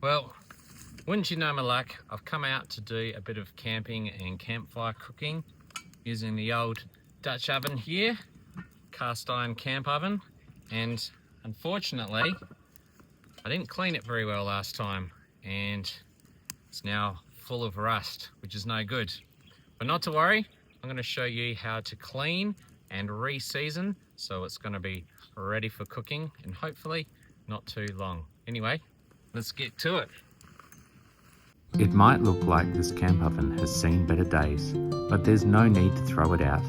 Well, wouldn't you know my luck, I've come out to do a bit of camping and campfire cooking using the old Dutch oven here, cast iron camp oven, and unfortunately I didn't clean it very well last time and it's now full of rust, which is no good. But not to worry, I'm going to show you how to clean and re-season so it's going to be ready for cooking and hopefully not too long. Anyway, let's get to it. It might look like this camp oven has seen better days, but there's no need to throw it out.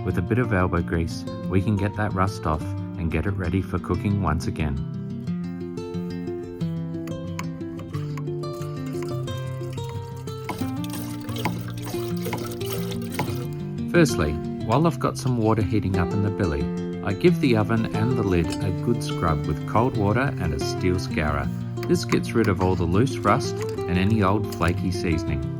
With a bit of elbow grease, we can get that rust off and get it ready for cooking once again. Firstly, while I've got some water heating up in the billy, I give the oven and the lid a good scrub with cold water and a steel scourer. This gets rid of all the loose rust and any old flaky seasoning.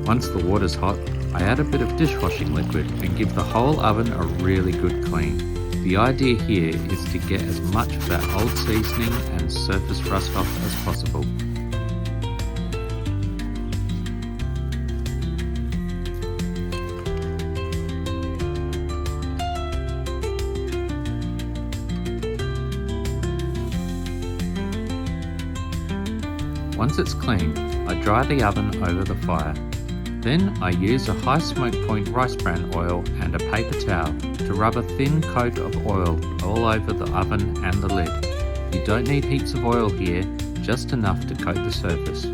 Once the water's hot, I add a bit of dishwashing liquid and give the whole oven a really good clean. The idea here is to get as much of that old seasoning and surface rust off as possible. Once it's clean, I dry the oven over the fire. Then I use a high smoke point rice bran oil and a paper towel to rub a thin coat of oil all over the oven and the lid. You don't need heaps of oil here, just enough to coat the surface.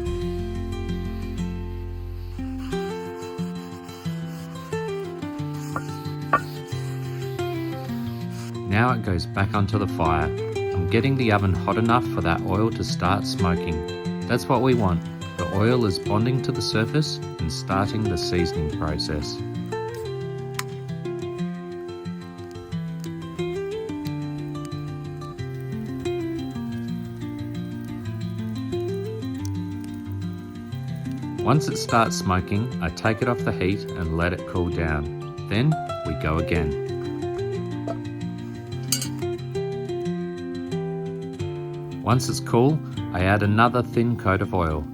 Now it goes back onto the fire. I'm getting the oven hot enough for that oil to start smoking. That's what we want. The oil is bonding to the surface and starting the seasoning process. Once it starts smoking, I take it off the heat and let it cool down. Then we go again. Once it's cool, I add another thin coat of oil.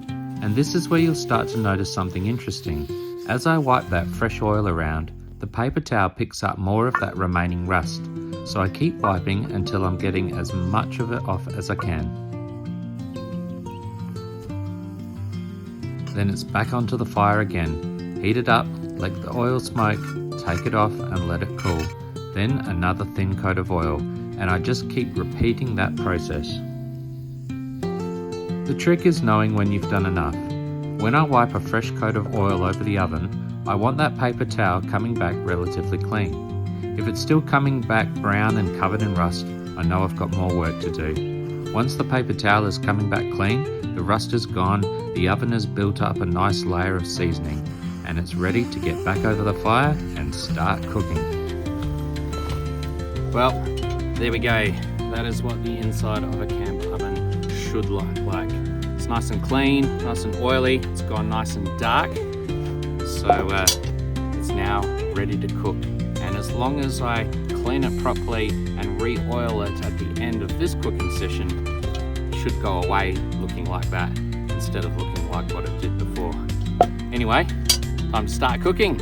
And this is where you'll start to notice something interesting. As I wipe that fresh oil around, the paper towel picks up more of that remaining rust. So I keep wiping until I'm getting as much of it off as I can. Then it's back onto the fire again. Heat it up, let the oil smoke, take it off and let it cool. Then another thin coat of oil, and I just keep repeating that process. The trick is knowing when you've done enough. When I wipe a fresh coat of oil over the oven, I want that paper towel coming back relatively clean. If it's still coming back brown and covered in rust, I know I've got more work to do. Once the paper towel is coming back clean, the rust is gone, the oven has built up a nice layer of seasoning, and it's ready to get back over the fire and start cooking. Well, there we go. That is what the inside of a camp oven should look like. It's nice and clean, nice and oily, it's gone nice and dark, so it's now ready to cook. And as long as I clean it properly and re-oil it at the end of this cooking session, it should go away looking like that instead of looking like what it did before. Anyway, time to start cooking.